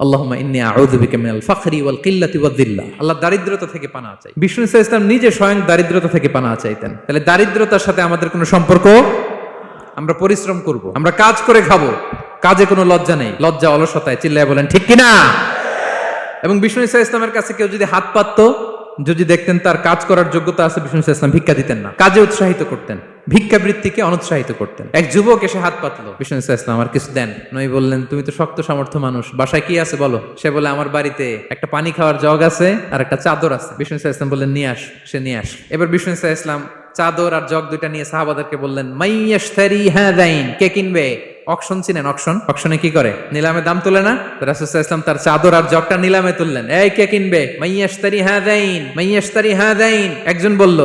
আল্লাহুম্মা ইন্নী আউযু বিকা মিনাল ফাকরি ওয়াল কিল্লাতি ওয়ায-যিল্লা। আল্লাহ দারিদ্রতা থেকে পানাহ চাই। বিষ্ণু ইসা ইসলাম নিজে স্বয়ং দারিদ্রতা থেকে পানাহ চাইতেন। তাহলে দারিদ্রতার সাথে আমাদের কোনো সম্পর্ক? আমরা পরিশ্রম করব, আমরা কাজ করে খাবো, কাজে কোনো লজ্জা নেই, লজ্জা অলসতায়। চিল্লায় বলেন ঠিক কিনা? এবং বিষ্ণু ইসা ইসলামের কাছে কেউ যদি হাত পাততো, যদি দেখতেন তার কাজ করার যোগ্যতা আছে, বিষ্ণু ইসা ইসলাম ভিক্ষা দিতেন না, কাজে উৎসাহিত করতেন, ভিক্ষাবৃত্তিকে অনুৎসাহিত করতেন। এক যুবক এসে হাত পাতলো, বিষ্ণু ইসা ইসলাম আর কিছু দেন। নবী বললেন, তুমি তো শক্ত সামর্থ্য মানুষ, বাসায় কি আছে বলো? সে বলে, আমার বাড়িতে একটা পানি খাওয়ার জগ আছে আর একটা চাদর আছে। বিষ্ণু ইসা ইসলাম বললেন, নিয়ে আস। সে নিয়ে আস। এবার বিষ্ণু ইসা ইসলাম চাদর আর জগ দুইটা নিয়ে সাহাবাদেরকে বললেন, মাইয়াশতারি হাযাইন, কে কিনবে? অকশন চিনেন? অকশন, অকশনে কি করে? নিলামে দাম তোলে না? রাসূল সাল্লাল্লাহু আলাইহি ওয়াসাল্লাম তার চাদর আর জগটা নিলামে তুললেন। এই কে কিনবে? মাইয়াশতারি হাযাইন, মাইয়াশতারি হাযাইন। একজন বলল,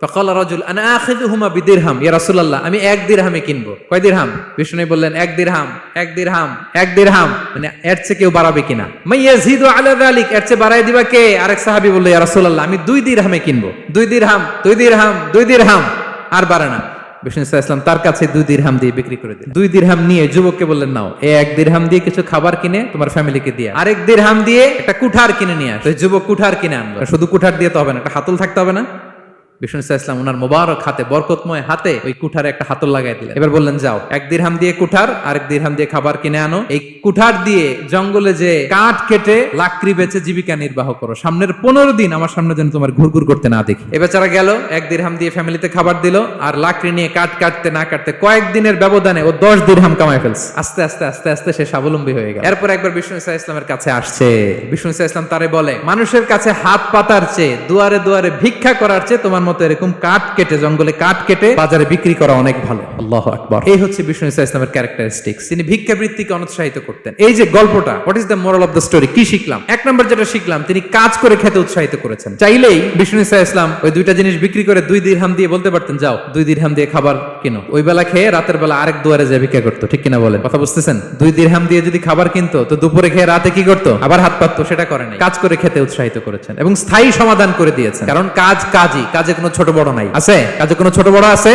ফাকাল রাজুল আনা আখিযুহুমা বিদিরহাম, ইয়া রাসূলুল্লাহ, আমি 1 দিরহামে কিনবো। কয় দিরহাম? বিষ্ণু বললেন 1 দিরহাম, 1 দিরহাম, 1 দিরহাম। মানে এর চেয়ে কেউ বাড়াবে কিনা? মাইয়াজিদু আলা যালিক, এর চেয়ে বাড়ায় দিবা কে? আরেক সাহাবী বলল, ইয়া রাসূলুল্লাহ, আমি 2 দিরহামে কিনবো। 2 দিরহাম, 2 দিরহাম, 2 দিরহাম। আর বাড়ে না। বিষ্ণু ইসলাম তার কাছে 2 দিরহাম দিয়ে বিক্রি করে দিলেন। 2 দিরহাম নিয়ে যুবককে বললেন, নাও, এই 1 দিরহাম দিয়ে কিছু খাবার কিনে তোমার ফ্যামিলিকে দিয়ে, আরেক দিরহাম দিয়ে একটা কুঠার কিনে নিয়ে আস। যুবক কুঠার কিনে আনলো। শুধু কুঠার দিয়ে তো হবে না, একটা হাতল থাকতে হবে না? বিষ্ণু ইসলাম ওনার মোবারক হাতে, বরকতময় হাতে ওই কুঠারে একটা হাতল লাগাই দিলেন। এবার বললেন, যাও, 1 দিরহাম দিয়ে কুঠার, আরেক দিরহাম দিয়ে খাবার কিনে আনো। এই কুঠার দিয়ে জঙ্গলে যে কাঠ কেটে লাকড়ি বেচে জীবিকা নির্বাহ করো। সামনের 15 দিন আমার সামনে যেন তোমার ঘুরঘুর করতে না দেখি। এ বেচারা গেল, 1 দিরহাম দিয়ে ফ্যামিলিতে খাবার দিল, আর লাকড়ি নিয়ে কাঠ কাটতে না কাটতে কয়েকদিনের ব্যবধানে ও 10 দিরহাম কামাই ফেলছে। আস্তে আস্তে আস্তে আস্তে সে স্বাবলম্বী হয়ে গেল। এরপর একবার বিষ্ণু ইসলামের কাছে আসছে। বিষ্ণু ইসলাম তারে বলে, মানুষের কাছে হাত পাতার চেয়ে, দুয়ারে দুয়ারে ভিক্ষা করার চেয়ে তোমার মতো এরকম কাঠ কেটে, জঙ্গলে কাঠ কেটে বাজারে বিক্রি করা অনেক ভালো। আল্লাহু আকবার। এই হচ্ছে বিষ্ণু ইসলামের ক্যারেক্টারিস্টিক্স। তিনি ভিক্ষাবৃত্তিকে অনুৎসাহিত করতেন। এই যে গল্পটা, what is the moral of the story? কি শিখলাম? 1 নম্বর যেটা শিখলাম, তিনি কাজ করে খেতে উৎসাহিত করেছেন। চাইলেই বিষ্ণু ইসলাম ওই 2টা জিনিস বিক্রি করে 2 দিরহাম দিয়ে বলতে পারতেন, যাও 2 দিরহাম দিয়ে খাবার কিনো। ওই বেলা খেয়ে রাতের বেলা আরেক দুয়ারে যে ভিক্ষা করতো। ঠিক কিনা বলেন? কথা বুঝতেছেন? 2 দিরহাম দিয়ে যদি খাবার কিনতো, তো দুপুরে খেয়ে রাতে কি করতো? আবার হাত পাততো। সেটা করে নাই, কাজ করে খেতে উৎসাহিত করেছেন এবং স্থায়ী সমাধান করে দিয়েছেন। কারণ কাজ কাজই, কাজে কোনো ছোট বড় নাই। আছে? কাজে কোনো ছোট বড় আছে?